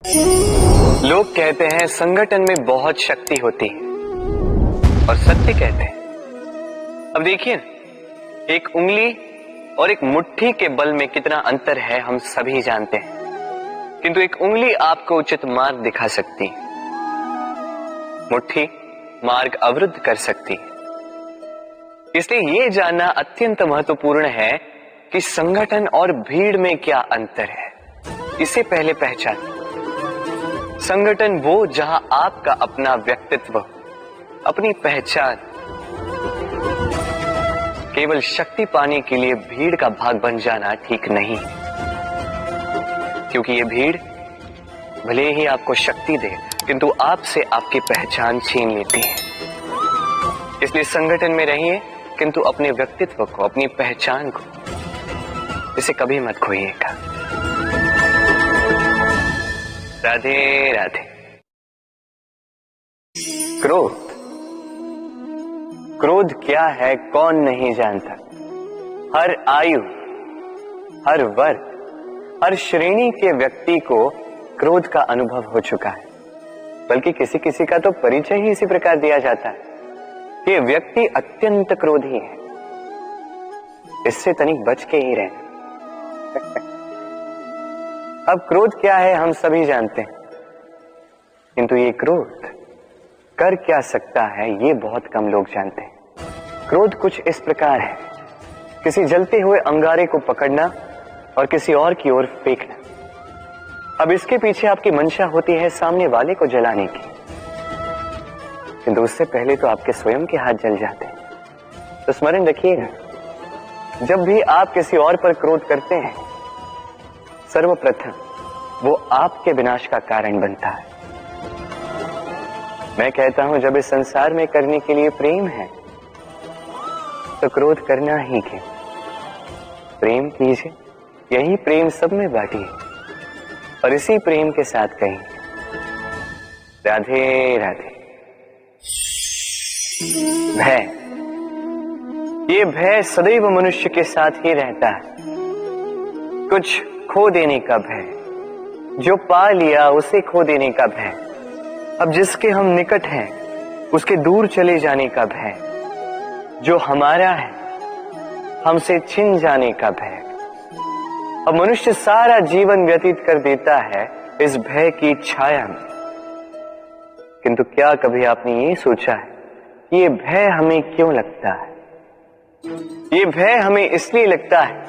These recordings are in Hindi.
लोग कहते हैं संगठन में बहुत शक्ति होती है और सत्य कहते हैं। अब देखिए, एक उंगली और एक मुट्ठी के बल में कितना अंतर है हम सभी जानते हैं, किंतु एक उंगली आपको उचित मार्ग दिखा सकती है, मुट्ठी मार्ग अवरुद्ध कर सकती है। इसलिए यह जानना अत्यंत महत्वपूर्ण है कि संगठन और भीड़ में क्या अंतर है। इसे पहले पहचान। संगठन वो जहां आपका अपना व्यक्तित्व, अपनी पहचान, केवल शक्ति पाने के लिए भीड़ का भाग बन जाना ठीक नहीं, क्योंकि ये भीड़ भले ही आपको शक्ति दे किंतु आपसे आपकी पहचान छीन लेती है। इसलिए संगठन में रहिए किंतु अपने व्यक्तित्व को, अपनी पहचान को, इसे कभी मत खोइएगा। राधे राधे। क्रोध, क्रोध क्या है कौन नहीं जानता। हर आयु, हर वर्ग, हर श्रेणी के व्यक्ति को क्रोध का अनुभव हो चुका है। बल्कि किसी किसी का तो परिचय ही इसी प्रकार दिया जाता है कि ये व्यक्ति अत्यंत क्रोधी है, इससे तनिक बच के ही रहे। अब क्रोध क्या है हम सभी जानते हैं, किंतु ये क्रोध कर क्या सकता है ये बहुत कम लोग जानते हैं। क्रोध कुछ इस प्रकार है, किसी जलते हुए अंगारे को पकड़ना और किसी और की ओर फेंकना। अब इसके पीछे आपकी मंशा होती है सामने वाले को जलाने की, किंतु उससे पहले तो आपके स्वयं के हाथ जल जाते हैं। तो स्मरण रखिएगा, जब भी आप किसी और पर क्रोध करते हैं, सर्वप्रथम वो आपके विनाश का कारण बनता है। मैं कहता हूं, जब इस संसार में करने के लिए प्रेम है तो क्रोध करना ही क्यों। प्रेम कीजिए, यही प्रेम सब में बांटिए और इसी प्रेम के साथ कहें राधे राधे। भय, ये भय सदैव मनुष्य के साथ ही रहता है। कुछ खो देने का भय, जो पा लिया उसे खो देने का भय, अब जिसके हम निकट हैं उसके दूर चले जाने का भय, जो हमारा है हमसे छिन जाने का भय। अब मनुष्य सारा जीवन व्यतीत कर देता है इस भय की छाया में। किंतु क्या कभी आपने ये सोचा है कि ये भय हमें क्यों लगता है? ये भय हमें इसलिए लगता है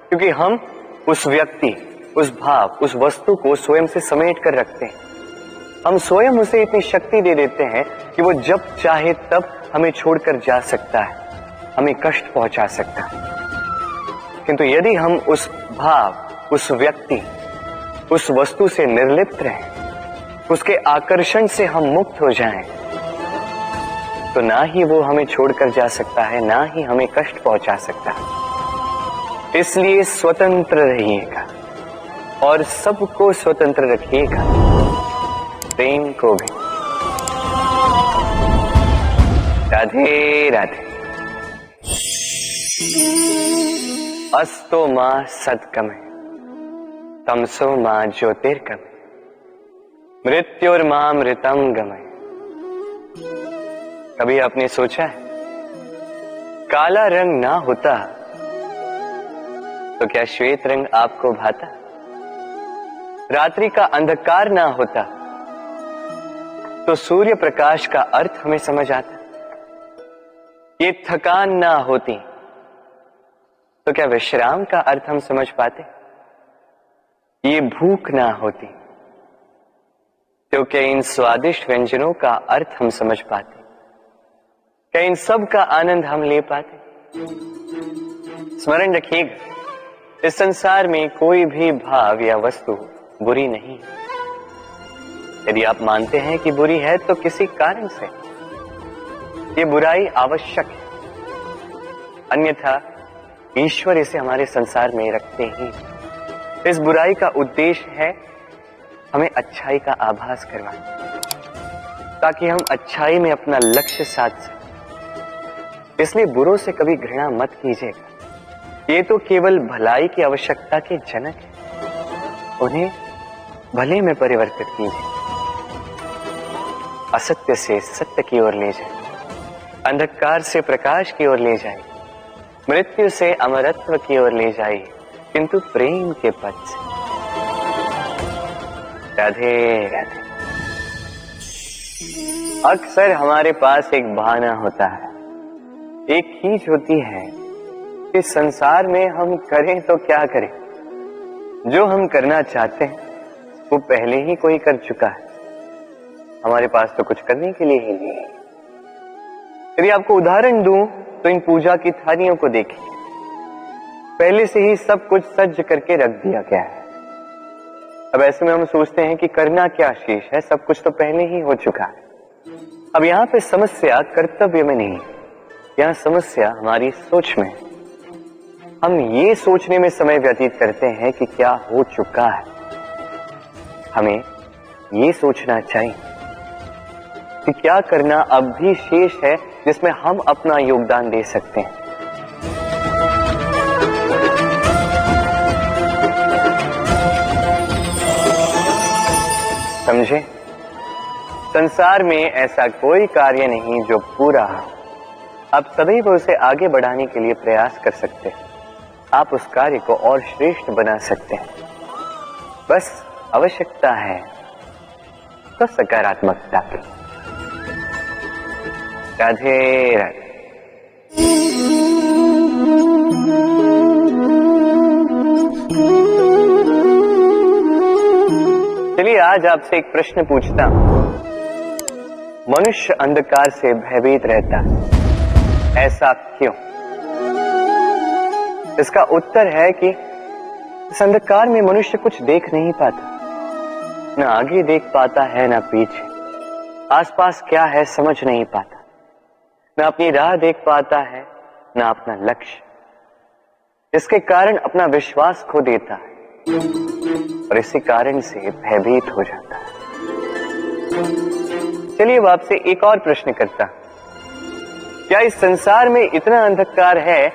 क्योंकि हम उस व्यक्ति, उस भाव, उस वस्तु को स्वयं से समेट कर रखते हैं। हम स्वयं उसे इतनी शक्ति दे देते हैं कि वो जब चाहे तब हमें छोड़कर जा सकता है, हमें कष्ट पहुंचा सकता है। किंतु यदि हम उस भाव, उस व्यक्ति, उस वस्तु से निर्लिप्त रहें, उसके आकर्षण से हम मुक्त हो जाएं, तो ना ही वो हमें छोड़कर जा सकता है, ना ही हमें कष्ट पहुंचा सकता है। इसलिए स्वतंत्र रहिएगा और सबको स्वतंत्र रखिएगा, प्रेम को भी। राधे राधे। अस्तो मां सत्कमे, तमसो मां ज्योतिर्गमय, मृत्युर्मां मृतम गमय। कभी आपने सोचा है, काला रंग ना होता तो क्या श्वेत रंग आपको भाता? रात्रि का अंधकार ना होता तो सूर्य प्रकाश का अर्थ हमें समझ आता? ये थकान ना होती तो क्या विश्राम का अर्थ हम समझ पाते? ये भूख ना होती तो क्या इन स्वादिष्ट व्यंजनों का अर्थ हम समझ पाते? क्या इन सब का आनंद हम ले पाते? स्मरण रखिएगा, इस संसार में कोई भी भाव या वस्तु बुरी नहीं। यदि आप मानते हैं कि बुरी है तो किसी कारण से ये बुराई आवश्यक है, अन्यथा ईश्वर इसे हमारे संसार में रखते ही। इस बुराई का उद्देश्य है हमें अच्छाई का आभास करवाना, ताकि हम अच्छाई में अपना लक्ष्य साध सकें। इसलिए बुरों से कभी घृणा मत कीजिएगा, ये तो केवल भलाई की आवश्यकता के जनक है। उन्हें भले में परिवर्तित कीजिए, असत्य से सत्य की ओर ले जाए, अंधकार से प्रकाश की ओर ले जाए, मृत्यु से अमरत्व की ओर ले जाए, किंतु प्रेम के पथ से। राधे राधे। अक्सर हमारे पास एक बहाना होता है, एक खींच होती है कि संसार में हम करें तो क्या करें, जो हम करना चाहते हैं वो पहले ही कोई कर चुका है, हमारे पास तो कुछ करने के लिए ही नहीं है। यदि आपको उदाहरण दूं तो इन पूजा की थालियों को देखिए, पहले से ही सब कुछ सज्ज करके रख दिया गया है। अब ऐसे में हम सोचते हैं कि करना क्या शेष है, सब कुछ तो पहले ही हो चुका है। अब यहाँ पे समस्या कर्तव्य में नहीं, यहाँ समस्या हमारी सोच में। हम ये सोचने में समय व्यतीत करते हैं कि क्या हो चुका है। हमें ये सोचना चाहिए कि क्या करना अब भी शेष है जिसमें हम अपना योगदान दे सकते हैं। समझे? संसार में ऐसा कोई कार्य नहीं जो पूरा हो। आप सदैव उसे आगे बढ़ाने के लिए प्रयास कर सकते हैं, आप उस कार्य को और श्रेष्ठ बना सकते हैं। बस आवश्यकता है तो सकारात्मकता की। राधे राधे। चलिए आज आपसे एक प्रश्न पूछता हूं। मनुष्य अंधकार से भयभीत रहता है, ऐसा क्यों? इसका उत्तर है कि इस अंधकार में मनुष्य कुछ देख नहीं पाता, न आगे देख पाता है न पीछे, आसपास क्या है समझ नहीं पाता, न अपनी राह देख पाता है न अपना लक्ष्य, इसके कारण अपना विश्वास खो देता है और इसी कारण से भयभीत हो जाता है। चलिए अब आपसे एक और प्रश्न करता, क्या इस संसार में इतना अंधकार है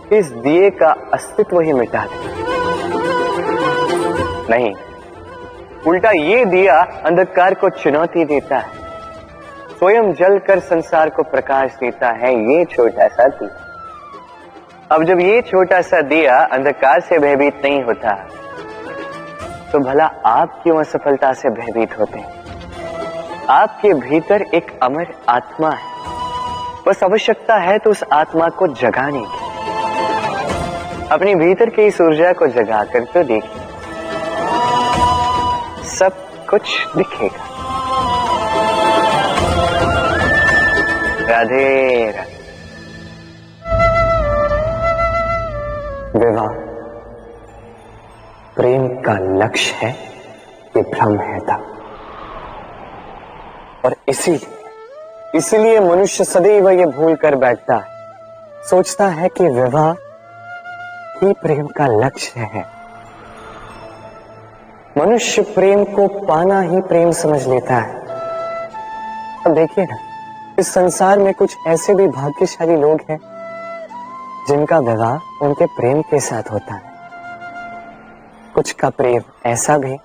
कि इस दिए का अस्तित्व ही मिटा दे? नहीं, उल्टा ये दिया अंधकार को चुनौती देता है, स्वयं जलकर संसार को प्रकाश देता है। ये छोटा सा दिया, अब जब ये छोटा सा दिया अंधकार से भयभीत नहीं होता तो भला आप क्यों असफलता से भयभीत होते हैं? आपके भीतर एक अमर आत्मा है, बस आवश्यकता है तो उस आत्मा को जगाने की। अपने भीतर की इस ऊर्जा को जगाकर तो देखिए, सब कुछ दिखेगा। राधे राधे। विवाह प्रेम का लक्ष्य है, ये भ्रम है था। और इसीलिए मनुष्य सदैव ये भूल कर बैठता है, सोचता है कि विवाह ही प्रेम का लक्ष्य है। मनुष्य प्रेम को पाना ही प्रेम समझ लेता है। अब देखिए ना, इस संसार में कुछ ऐसे भी भाग्यशाली लोग हैं जिनका विवाह उनके प्रेम के साथ होता है। कुछ का प्रेम ऐसा भी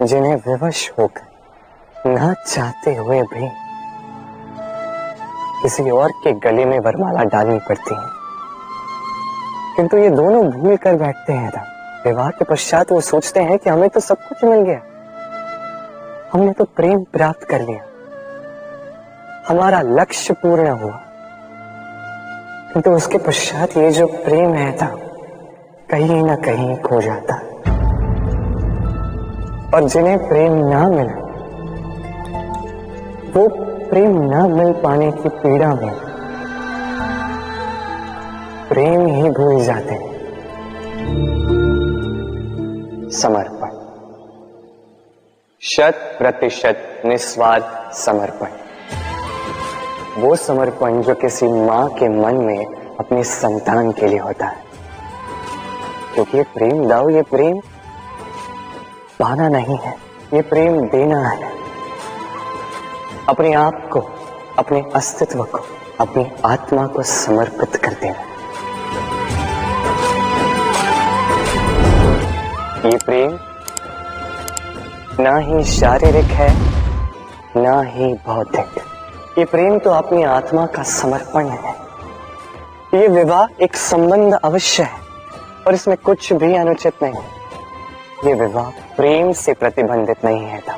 जिन्हें विवश होकर ना चाहते हुए भी किसी और के गले में वरमाला डालनी पड़ती है। किंतु ये दोनों भूल कर बैठते हैं ना, विवाह के पश्चात वो सोचते हैं कि हमें तो सब कुछ मिल गया, हमने तो प्रेम प्राप्त कर लिया, हमारा लक्ष्य पूर्ण हुआ। किंतु उसके पश्चात ये जो प्रेम है था कहीं ना कहीं खो जाता। और जिन्हें प्रेम ना मिला वो प्रेम ना मिल पाने की पीड़ा में प्रेम ही भूल जाते हैं। समर्पण, 100% निस्वार्थ समर्पण, वो समर्पण जो किसी मां के मन में अपने संतान के लिए होता है। क्योंकि ये प्रेम दाव, ये प्रेम पाना नहीं है, ये प्रेम देना है। अपने आप को, अपने अस्तित्व को, अपनी आत्मा को समर्पित कर देना। ये प्रेम ना ही शारीरिक है, ना ही भौतिक। ये प्रेम तो अपनी आत्मा का समर्पण है। ये विवाह एक संबंध अवश्य है और इसमें कुछ भी अनुचित नहीं। ये विवाह प्रेम से प्रतिबंधित नहीं है तब।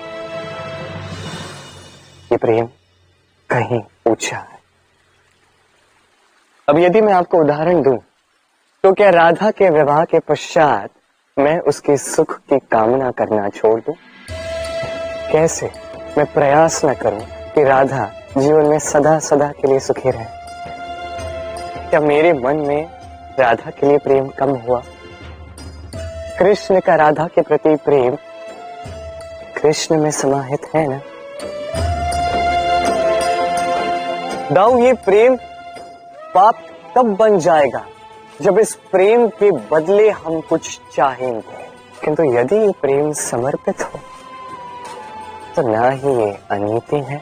ये प्रेम कहीं ऊंचा है। अब यदि मैं आपको उदाहरण दूं, तो क्या राधा के विवाह के पश्चात मैं उसके सुख की कामना करना छोड़ दूं? कैसे मैं प्रयास न करूं कि राधा जीवन में सदा सदा के लिए सुखी रहे? क्या मेरे मन में राधा के लिए प्रेम कम हुआ? कृष्ण का राधा के प्रति प्रेम कृष्ण में समाहित है ना? दाऊ, ये प्रेम पाप तब बन जाएगा जब इस प्रेम के बदले हम कुछ चाहेंगे। किंतु यदि ये प्रेम समर्पित हो तो ना ही ये अनीति है,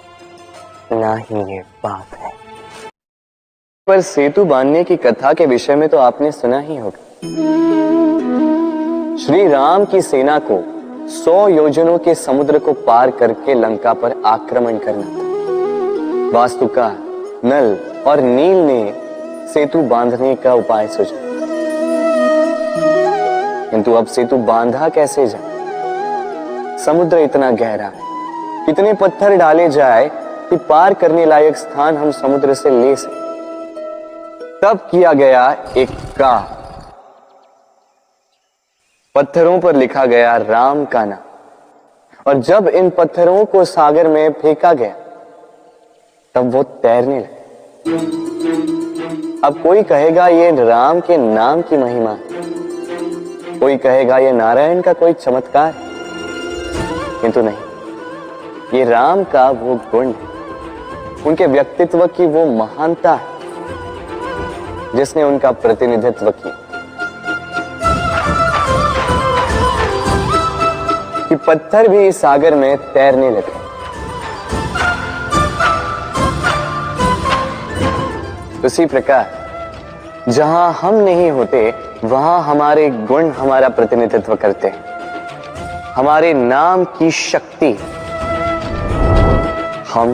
ना ही ये पाप है। पर सेतु बांधने की कथा के विषय में तो आपने सुना ही होगा। श्री राम की सेना को 100 योजनों के समुद्र को पार करके लंका पर आक्रमण करना था। वास्तुकार नल और नील ने सेतु बांधने का उपाय सोचा, किंतु अब सेतु बांधा कैसे जाए? समुद्र इतना गहरा है, कितने पत्थर डाले जाए कि पार करने लायक स्थान हम समुद्र से ले सकें। तब किया गया एक काम, पत्थरों पर लिखा गया राम का नाम, और जब इन पत्थरों को सागर में फेंका गया तब वो तैरने लगे। अब कोई कहेगा ये राम के नाम की महिमा, कोई कहेगा ये नारायण का कोई चमत्कार, किंतु नहीं, ये राम का वो गुण है, उनके व्यक्तित्व की वो महानता है जिसने उनका प्रतिनिधित्व किया कि पत्थर भी इस सागर में तैरने लगे। उसी प्रकार जहां हम नहीं होते वहां हमारे गुण हमारा प्रतिनिधित्व करते हैं। हमारे नाम की शक्ति हम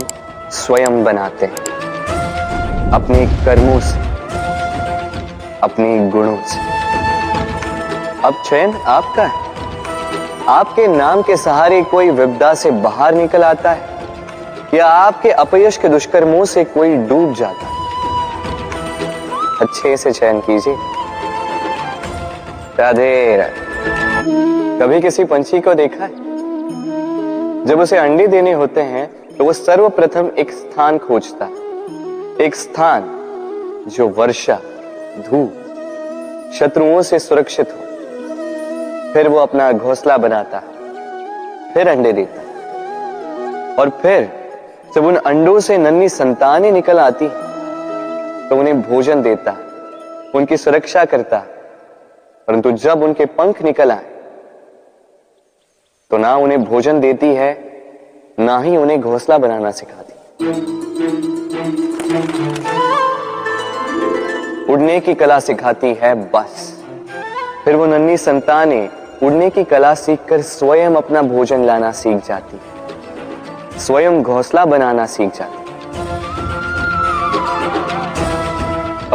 स्वयं बनाते हैं अपने कर्मों से, अपने गुणों से। अब चयन आपका है। आपके नाम के सहारे कोई विपदा से बाहर निकल आता है या आपके अपयश के दुष्कर्मों से कोई डूब जाता है। अच्छे से चयन कीजिए। राधे राधे। कभी किसी पंछी को देखा है? जब उसे अंडे देने होते हैं तो वो सर्वप्रथम एक स्थान खोजता है, एक स्थान जो वर्षा, धूप, शत्रुओं से सुरक्षित हो। फिर वो अपना घोंसला बनाता है, फिर अंडे देता है, और फिर जब उन अंडों से नन्ही संतानें निकल आती हैं तो उन्हें भोजन देता है, उनकी सुरक्षा करता है। परंतु जब उनके पंख निकल आए तो ना उन्हें भोजन देती है, ना ही उन्हें घोंसला बनाना सिखाती। उड़ने की कला सिखाती है बस। फिर वो नन्ही संतानें उड़ने की कला सीखकर स्वयं अपना भोजन लाना सीख जाती, स्वयं घोंसला बनाना सीख जाती।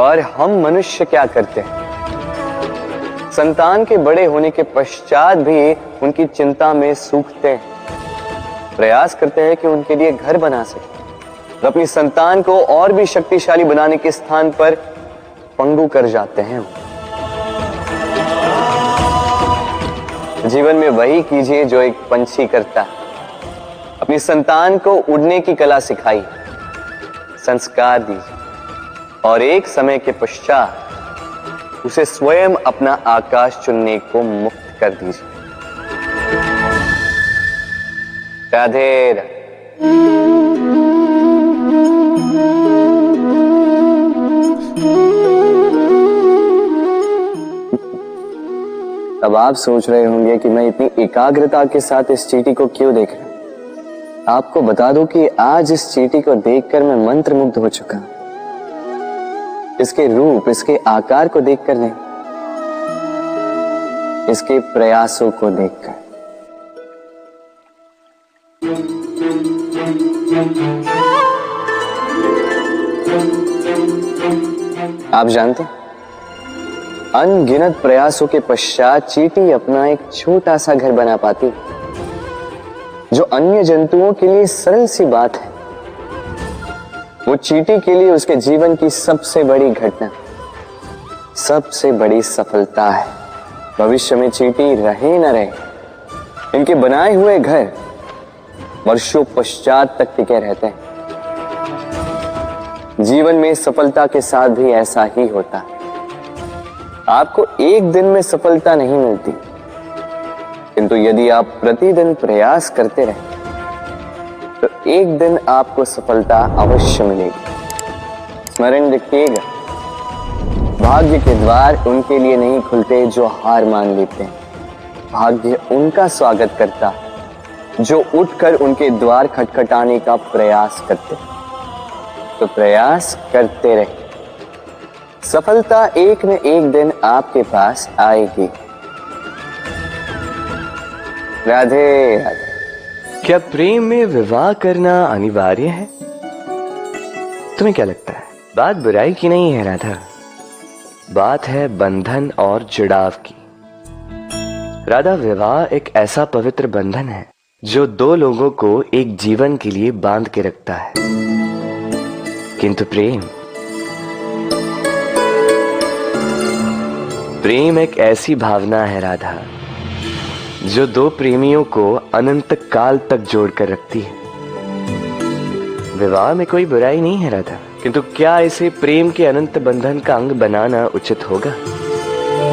और हम मनुष्य क्या करते हैं? संतान के बड़े होने के पश्चात भी उनकी चिंता में सूखते हैं, प्रयास करते हैं कि उनके लिए घर बना सके, और अपनी संतान को और भी शक्तिशाली बनाने के स्थान पर पंगु कर जाते हैं। जीवन में वही कीजिए जो एक पंछी करता है। अपनी संतान को उड़ने की कला सिखाइए, संस्कार दीजिए, और एक समय के पश्चात उसे स्वयं अपना आकाश चुनने को मुक्त कर दीजिए। राधे राधे। अब आप सोच रहे होंगे कि मैं इतनी एकाग्रता के साथ इस चींटी को क्यों देख रहा हूं। आपको बता दूं कि आज इस चींटी को देखकर मैं मंत्रमुग्ध हो चुका हूं। इसके रूप, इसके आकार को देखकर नहीं, इसके प्रयासों को देखकर। आप जानते हैं, अनगिनत प्रयासों के पश्चात चींटी अपना एक छोटा सा घर बना पाती है, जो अन्य जंतुओं के लिए सरल सी बात है। वो चींटी के लिए उसके जीवन की सबसे बड़ी घटना, सबसे बड़ी सफलता है। भविष्य में चींटी रहे न रहे, इनके बनाए हुए घर वर्षों पश्चात तक टिके रहते हैं। जीवन में सफलता के साथ भी ऐसा ही होता है। आपको एक दिन में सफलता नहीं मिलती, किंतु यदि आप प्रतिदिन प्रयास करते रहे तो एक दिन आपको सफलता अवश्य मिलेगी। स्मरण रखिएगा, भाग्य के द्वार उनके लिए नहीं खुलते जो हार मान लेते हैं। भाग्य उनका स्वागत करता जो उठकर उनके द्वार खटखटाने का प्रयास करते। तो प्रयास करते रहे, सफलता एक न एक दिन आपके पास आएगी। राधे राधे। क्या प्रेम में विवाह करना अनिवार्य है? तुम्हें क्या लगता है? बात बुराई की नहीं है राधा, बात है बंधन और जुड़ाव की। राधा, विवाह एक ऐसा पवित्र बंधन है जो दो लोगों को एक जीवन के लिए बांध के रखता है, किंतु प्रेम एक ऐसी भावना है राधा जो दो प्रेमियों को अनंत काल तक जोड़कर रखती है। विवाह में कोई बुराई नहीं है राधा, किंतु क्या इसे प्रेम के अनंत बंधन का अंग बनाना उचित होगा?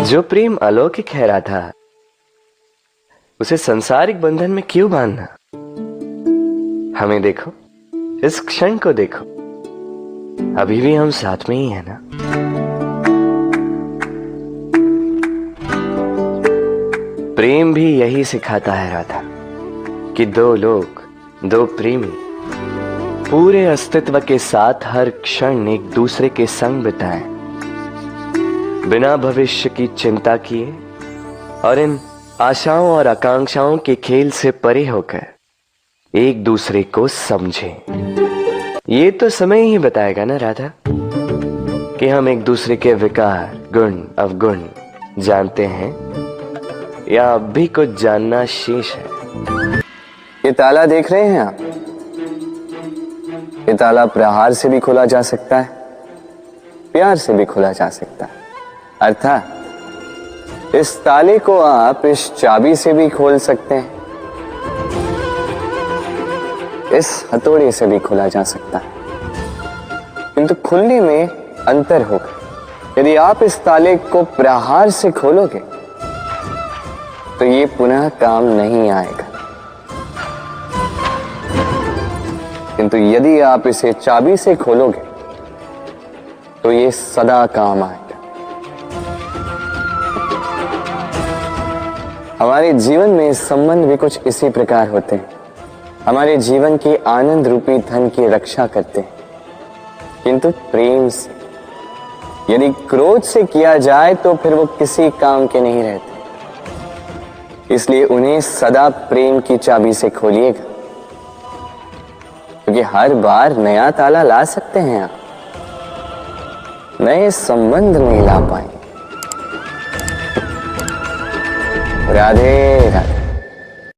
जो प्रेम अलौकिक है राधा, उसे सांसारिक बंधन में क्यों बांधना? हमें देखो, इस क्षण को देखो, अभी भी हम साथ में ही है ना। प्रेम भी यही सिखाता है राधा कि दो लोग, दो प्रेमी पूरे अस्तित्व के साथ हर क्षण एक दूसरे के संग बिताएं, बिना भविष्य की चिंता किए और इन आशाओं और आकांक्षाओं के खेल से परे होकर एक दूसरे को समझें। ये तो समय ही बताएगा ना राधा कि हम एक दूसरे के विकार, गुण, अवगुण जानते हैं या अब भी कुछ जानना शेष है। ये ताला देख रहे हैं आप? ये ताला प्रहार से भी खोला जा सकता है, प्यार से भी खोला जा सकता है। अर्थात इस ताले को आप इस चाबी से भी खोल सकते हैं, इस हथौड़े से भी खोला जा सकता है, किंतु खुलने में अंतर होगा। यदि आप इस ताले को प्रहार से खोलोगे तो ये पुनः काम नहीं आएगा, किंतु यदि आप इसे चाबी से खोलोगे तो ये सदा काम आएगा। हमारे जीवन में संबंध भी कुछ इसी प्रकार होते हैं। हमारे जीवन के आनंद रूपी धन की रक्षा करते हैं, किंतु प्रेम से। यदि क्रोध से किया जाए तो फिर वो किसी काम के नहीं रहते। इसलिए उन्हें सदा प्रेम की चाबी से खोलिएगा, क्योंकि हर बार नया ताला ला सकते हैं आप, नए संबंध नहीं ला पाएंगे। राधे राधे।